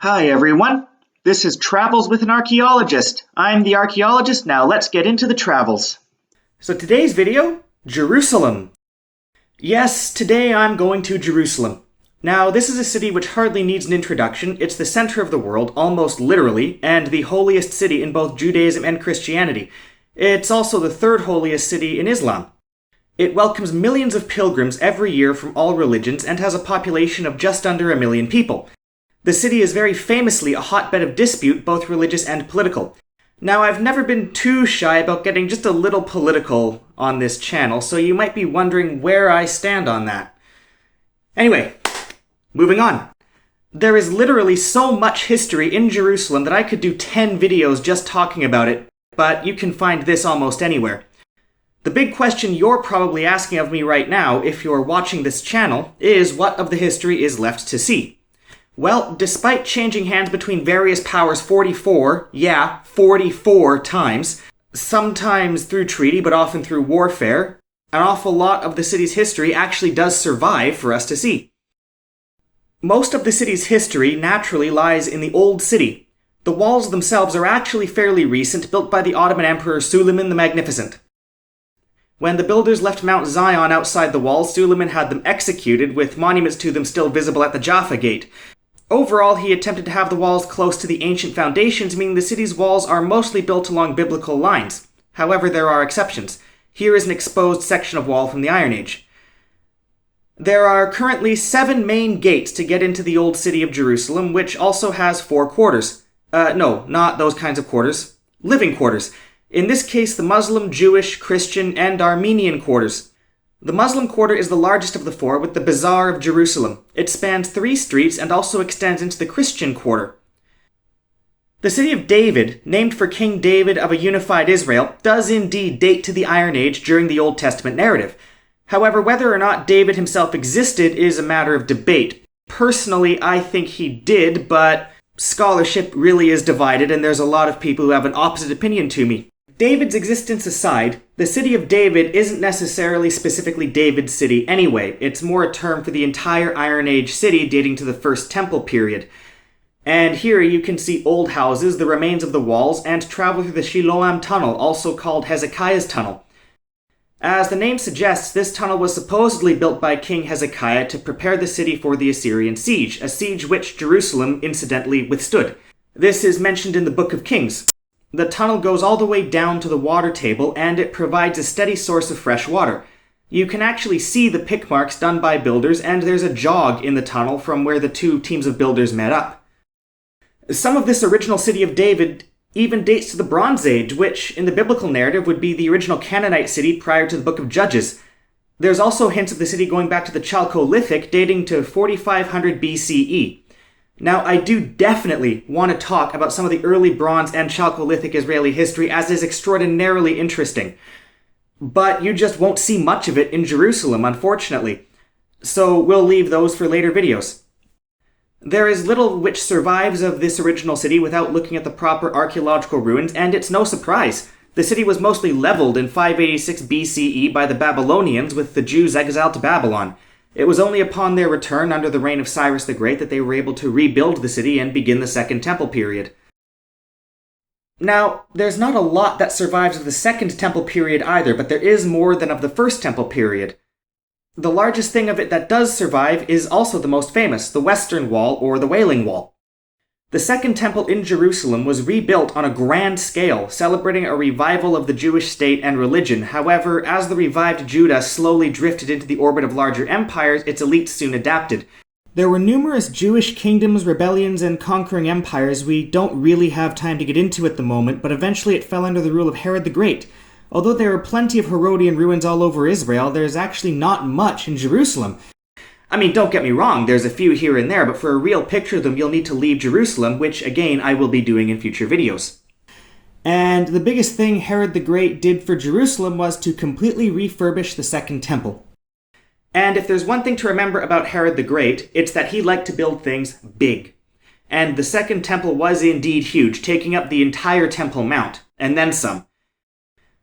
Hi everyone, this is Travels with an Archaeologist. I'm the Archaeologist, now let's get into the travels. So today's video, Jerusalem. Yes, today I'm going to Jerusalem. Now this is a city which hardly needs an introduction. It's the center of the world, almost literally, and the holiest city in both Judaism and Christianity. It's also the third holiest city in Islam. It welcomes millions of pilgrims every year from all religions and has a population of just under 1 million people. The city is very famously a hotbed of dispute, both religious and political. Now, I've never been too shy about getting just a little political on this channel, so you might be wondering where I stand on that. Anyway, moving on. There is literally so much history in Jerusalem that I could do 10 videos just talking about it, but you can find this almost anywhere. The big question you're probably asking of me right now, if you're watching this channel, is what of the history is left to see? Well, despite changing hands between various powers 44 times, sometimes through treaty but often through warfare, an awful lot of the city's history actually does survive for us to see. Most of the city's history naturally lies in the Old City. The walls themselves are actually fairly recent, built by the Ottoman Emperor Suleiman the Magnificent. When the builders left Mount Zion outside the walls, Suleiman had them executed, with monuments to them still visible at the Jaffa Gate. Overall, he attempted to have the walls close to the ancient foundations, meaning the city's walls are mostly built along biblical lines. However, there are exceptions. Here is an exposed section of wall from the Iron Age. There are currently 7 main gates to get into the Old City of Jerusalem, which also has 4 quarters. No, not those kinds of quarters. Living quarters. In this case, the Muslim, Jewish, Christian, and Armenian quarters. The Muslim quarter is the largest of the 4, with the Bazaar of Jerusalem. It spans 3 streets and also extends into the Christian quarter. The city of David, named for King David of a unified Israel, does indeed date to the Iron Age during the Old Testament narrative. However, whether or not David himself existed is a matter of debate. Personally, I think he did, but scholarship really is divided, and there's a lot of people who have an opposite opinion to me. David's existence aside, the city of David isn't necessarily specifically David's city anyway. It's more a term for the entire Iron Age city dating to the First Temple period. And here you can see old houses, the remains of the walls, and travel through the Shiloam Tunnel, also called Hezekiah's Tunnel. As the name suggests, this tunnel was supposedly built by King Hezekiah to prepare the city for the Assyrian siege, a siege which Jerusalem incidentally withstood. This is mentioned in the Book of Kings. The tunnel goes all the way down to the water table, and it provides a steady source of fresh water. You can actually see the pick marks done by builders, and there's a jog in the tunnel from where the 2 teams of builders met up. Some of this original city of David even dates to the Bronze Age, which, in the biblical narrative, would be the original Canaanite city prior to the Book of Judges. There's also hints of the city going back to the Chalcolithic, dating to 4500 BCE. Now, I do definitely want to talk about some of the early Bronze and Chalcolithic Israeli history, as is extraordinarily interesting. But you just won't see much of it in Jerusalem, unfortunately. So we'll leave those for later videos. There is little which survives of this original city without looking at the proper archaeological ruins, and it's no surprise. The city was mostly leveled in 586 BCE by the Babylonians, with the Jews exiled to Babylon. It was only upon their return under the reign of Cyrus the Great that they were able to rebuild the city and begin the Second Temple period. Now, there's not a lot that survives of the Second Temple period either, but there is more than of the First Temple period. The largest thing of it that does survive is also the most famous, the Western Wall, or the Wailing Wall. The Second Temple in Jerusalem was rebuilt on a grand scale, celebrating a revival of the Jewish state and religion. However, as the revived Judah slowly drifted into the orbit of larger empires, its elites soon adapted. There were numerous Jewish kingdoms, rebellions, and conquering empires we don't really have time to get into at the moment, but eventually it fell under the rule of Herod the Great. Although there are plenty of Herodian ruins all over Israel, there's actually not much in Jerusalem. I mean, don't get me wrong, there's a few here and there, but for a real picture of them, you'll need to leave Jerusalem, which, again, I will be doing in future videos. And the biggest thing Herod the Great did for Jerusalem was to completely refurbish the Second Temple. And if there's one thing to remember about Herod the Great, it's that he liked to build things big. And the Second Temple was indeed huge, taking up the entire Temple Mount, and then some.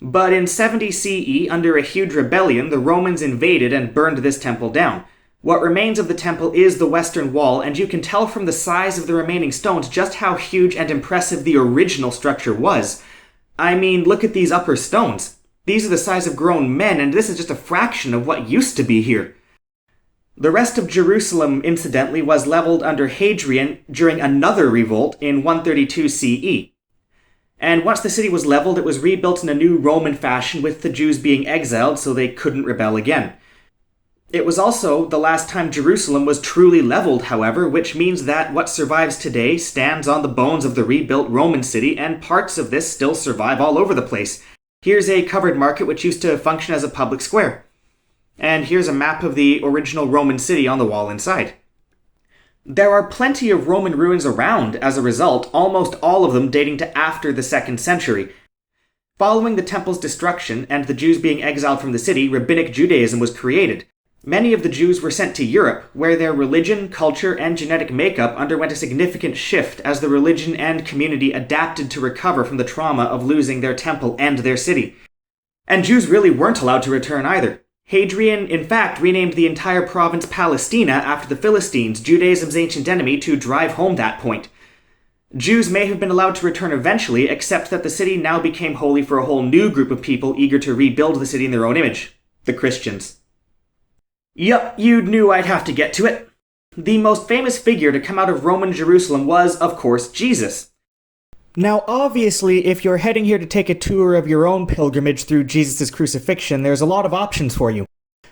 But in 70 CE, under a huge rebellion, the Romans invaded and burned this temple down. What remains of the temple is the western wall, and you can tell from the size of the remaining stones just how huge and impressive the original structure was. I mean, look at these upper stones. These are the size of grown men, and this is just a fraction of what used to be here. The rest of Jerusalem, incidentally, was leveled under Hadrian during another revolt in 132 CE. And once the city was leveled, it was rebuilt in a new Roman fashion, with the Jews being exiled so they couldn't rebel again. It was also the last time Jerusalem was truly leveled, however, which means that what survives today stands on the bones of the rebuilt Roman city, and parts of this still survive all over the place. Here's a covered market which used to function as a public square. And here's a map of the original Roman city on the wall inside. There are plenty of Roman ruins around as a result, almost all of them dating to after the 2nd century. Following the temple's destruction and the Jews being exiled from the city, Rabbinic Judaism was created. Many of the Jews were sent to Europe, where their religion, culture, and genetic makeup underwent a significant shift as the religion and community adapted to recover from the trauma of losing their temple and their city. And Jews really weren't allowed to return either. Hadrian, in fact, renamed the entire province Palestina after the Philistines, Judaism's ancient enemy, to drive home that point. Jews may have been allowed to return eventually, except that the city now became holy for a whole new group of people eager to rebuild the city in their own image: the Christians. Yup, you knew I'd have to get to it. The most famous figure to come out of Roman Jerusalem was, of course, Jesus. Now, obviously, if you're heading here to take a tour of your own pilgrimage through Jesus' crucifixion, there's a lot of options for you.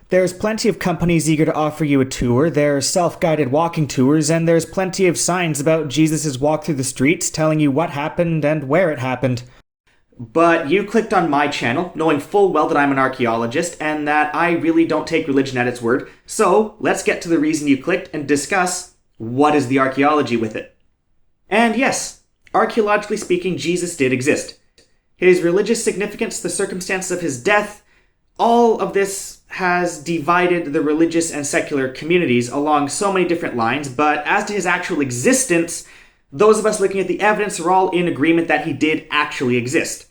There's plenty of companies eager to offer you a tour, there's self-guided walking tours, and there's plenty of signs about Jesus' walk through the streets telling you what happened and where it happened. But you clicked on my channel, knowing full well that I'm an archaeologist, and that I really don't take religion at its word, so let's get to the reason you clicked and discuss what is the archaeology with it. And yes, archaeologically speaking, Jesus did exist. His religious significance, the circumstances of his death, all of this has divided the religious and secular communities along so many different lines, but as to his actual existence, those of us looking at the evidence are all in agreement that he did actually exist.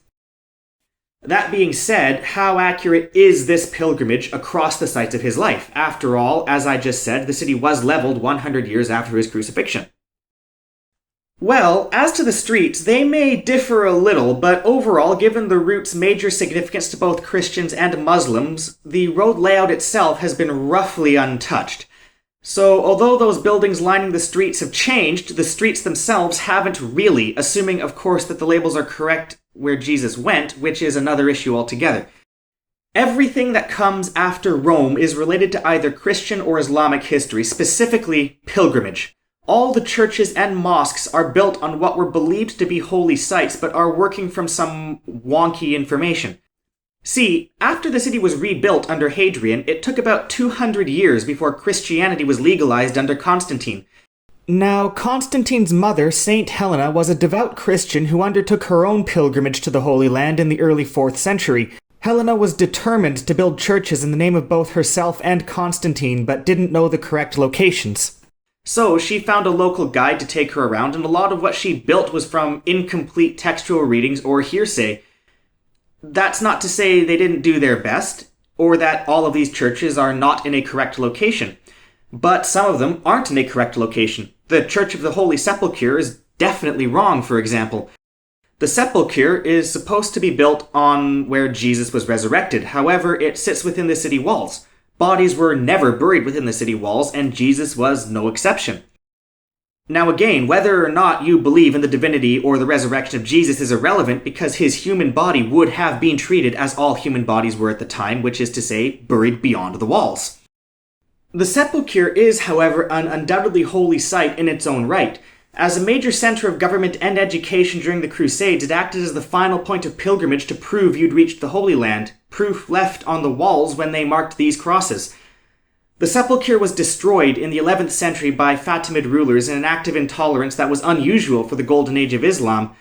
That being said, how accurate is this pilgrimage across the sites of his life? After all, as I just said, the city was leveled 100 years after his crucifixion. Well, as to the streets, they may differ a little, but overall, given the route's major significance to both Christians and Muslims, the road layout itself has been roughly untouched. So, although those buildings lining the streets have changed, the streets themselves haven't really, assuming, of course, that the labels are correct where Jesus went, which is another issue altogether. Everything that comes after Rome is related to either Christian or Islamic history, specifically pilgrimage. All the churches and mosques are built on what were believed to be holy sites, but are working from some wonky information. See, after the city was rebuilt under Hadrian, it took about 200 years before Christianity was legalized under Constantine. Now, Constantine's mother, Saint Helena, was a devout Christian who undertook her own pilgrimage to the Holy Land in the early 4th century. Helena was determined to build churches in the name of both herself and Constantine, but didn't know the correct locations. So she found a local guide to take her around, and a lot of what she built was from incomplete textual readings or hearsay. That's not to say they didn't do their best, or that all of these churches are not in a correct location. But some of them aren't in a correct location. The Church of the Holy Sepulchre is definitely wrong, for example. The sepulchre is supposed to be built on where Jesus was resurrected. However, it sits within the city walls. Bodies were never buried within the city walls, and Jesus was no exception. Now again, whether or not you believe in the divinity or the resurrection of Jesus is irrelevant, because his human body would have been treated as all human bodies were at the time, which is to say, buried beyond the walls. The sepulchre is, however, an undoubtedly holy site in its own right. As a major center of government and education during the Crusades, it acted as the final point of pilgrimage to prove you'd reached the Holy Land, proof left on the walls when they marked these crosses. The sepulchre was destroyed in the 11th century by Fatimid rulers in an act of intolerance that was unusual for the Golden Age of Islam,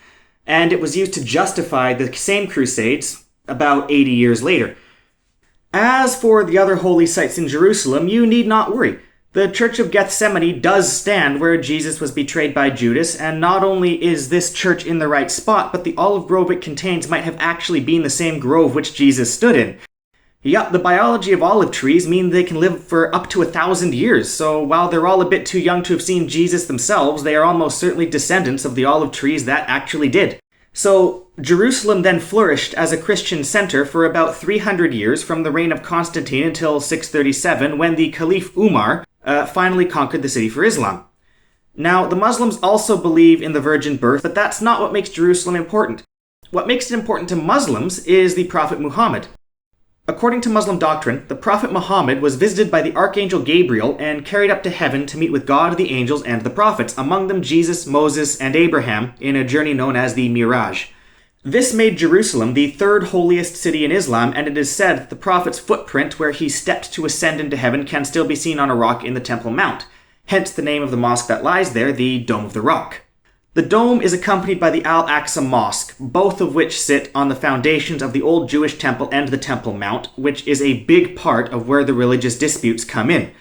and it was used to justify the same Crusades about 80 years later. As for the other holy sites in Jerusalem, you need not worry. The Church of Gethsemane does stand where Jesus was betrayed by Judas, and not only is this church in the right spot, but the olive grove it contains might have actually been the same grove which Jesus stood in. Yup, the biology of olive trees mean they can live for up to 1,000 years, so while they're all a bit too young to have seen Jesus themselves, they are almost certainly descendants of the olive trees that actually did. So, Jerusalem then flourished as a Christian center for about 300 years from the reign of Constantine until 637, when the Caliph Umar finally conquered the city for Islam. Now, the Muslims also believe in the virgin birth, but that's not what makes Jerusalem important. What makes it important to Muslims is the Prophet Muhammad. According to Muslim doctrine, the Prophet Muhammad was visited by the Archangel Gabriel and carried up to heaven to meet with God, the angels, and the prophets, among them Jesus, Moses, and Abraham, in a journey known as the Miraj. This made Jerusalem the third holiest city in Islam, and it is said that the Prophet's footprint where he stepped to ascend into heaven can still be seen on a rock in the Temple Mount, hence the name of the mosque that lies there, the Dome of the Rock. The dome is accompanied by the Al-Aqsa Mosque, both of which sit on the foundations of the old Jewish temple and the Temple Mount, which is a big part of where the religious disputes come in.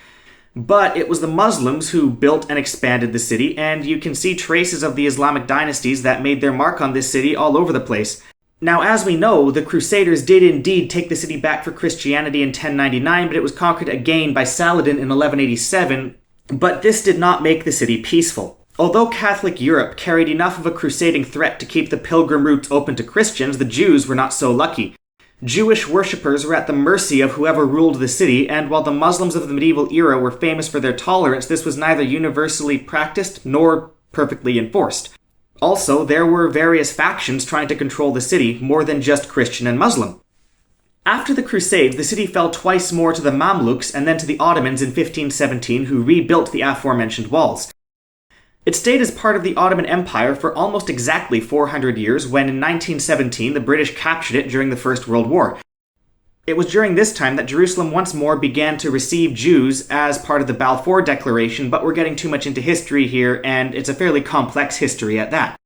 But it was the Muslims who built and expanded the city, and you can see traces of the Islamic dynasties that made their mark on this city all over the place. Now, as we know, the Crusaders did indeed take the city back for Christianity in 1099, but it was conquered again by Saladin in 1187, but this did not make the city peaceful. Although Catholic Europe carried enough of a crusading threat to keep the pilgrim routes open to Christians, the Jews were not so lucky. Jewish worshippers were at the mercy of whoever ruled the city, and while the Muslims of the medieval era were famous for their tolerance, this was neither universally practiced nor perfectly enforced. Also, there were various factions trying to control the city, more than just Christian and Muslim. After the Crusades, the city fell twice more to the Mamluks and then to the Ottomans in 1517, who rebuilt the aforementioned walls. It stayed as part of the Ottoman Empire for almost exactly 400 years when in 1917 the British captured it during the First World War. It was during this time that Jerusalem once more began to receive Jews as part of the Balfour Declaration, but we're getting too much into history here, and it's a fairly complex history at that.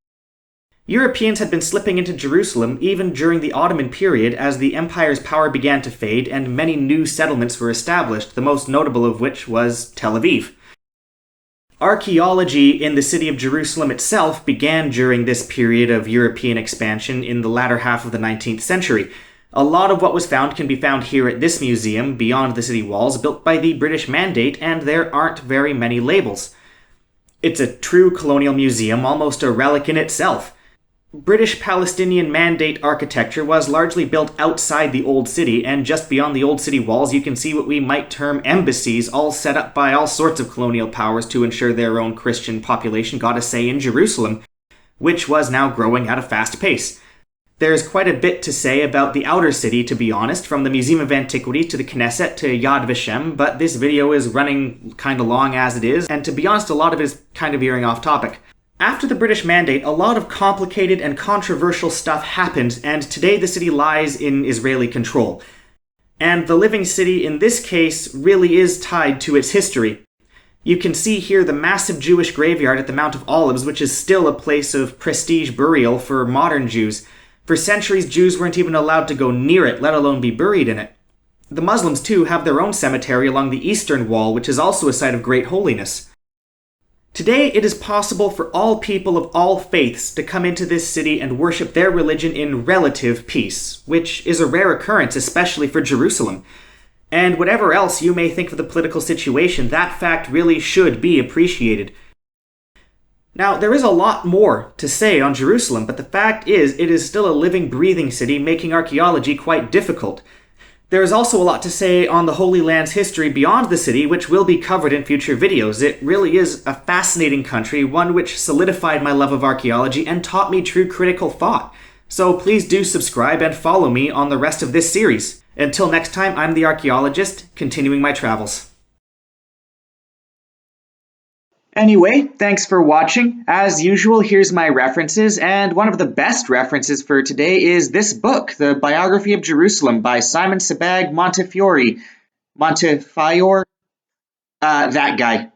Europeans had been slipping into Jerusalem even during the Ottoman period as the empire's power began to fade and many new settlements were established, the most notable of which was Tel Aviv. Archaeology in the city of Jerusalem itself began during this period of European expansion in the latter half of the 19th century. A lot of what was found can be found here at this museum, beyond the city walls, built by the British Mandate, and there aren't very many labels. It's a true colonial museum, almost a relic in itself. British Palestinian Mandate architecture was largely built outside the Old City, and just beyond the Old City walls you can see what we might term embassies, all set up by all sorts of colonial powers to ensure their own Christian population got a say in Jerusalem, which was now growing at a fast pace. There's quite a bit to say about the outer city, to be honest, from the Museum of Antiquity to the Knesset to Yad Vashem, but this video is running kinda long as it is, and to be honest, a lot of it is kind of veering off topic. After the British Mandate, a lot of complicated and controversial stuff happened, and today the city lies in Israeli control. And the living city in this case really is tied to its history. You can see here the massive Jewish graveyard at the Mount of Olives, which is still a place of prestige burial for modern Jews. For centuries, Jews weren't even allowed to go near it, let alone be buried in it. The Muslims, too, have their own cemetery along the eastern wall, which is also a site of great holiness. Today, it is possible for all people of all faiths to come into this city and worship their religion in relative peace, which is a rare occurrence, especially for Jerusalem. And whatever else you may think of the political situation, that fact really should be appreciated. Now, there is a lot more to say on Jerusalem, but the fact is, it is still a living, breathing city, making archaeology quite difficult. There is also a lot to say on the Holy Land's history beyond the city, which will be covered in future videos. It really is a fascinating country, one which solidified my love of archaeology and taught me true critical thought. So please do subscribe and follow me on the rest of this series. Until next time, I'm the Archaeologist, continuing my travels. Anyway, thanks for watching. As usual, here's my references, and one of the best references for today is this book, The Biography of Jerusalem by Simon Sebag Montefiore. That guy.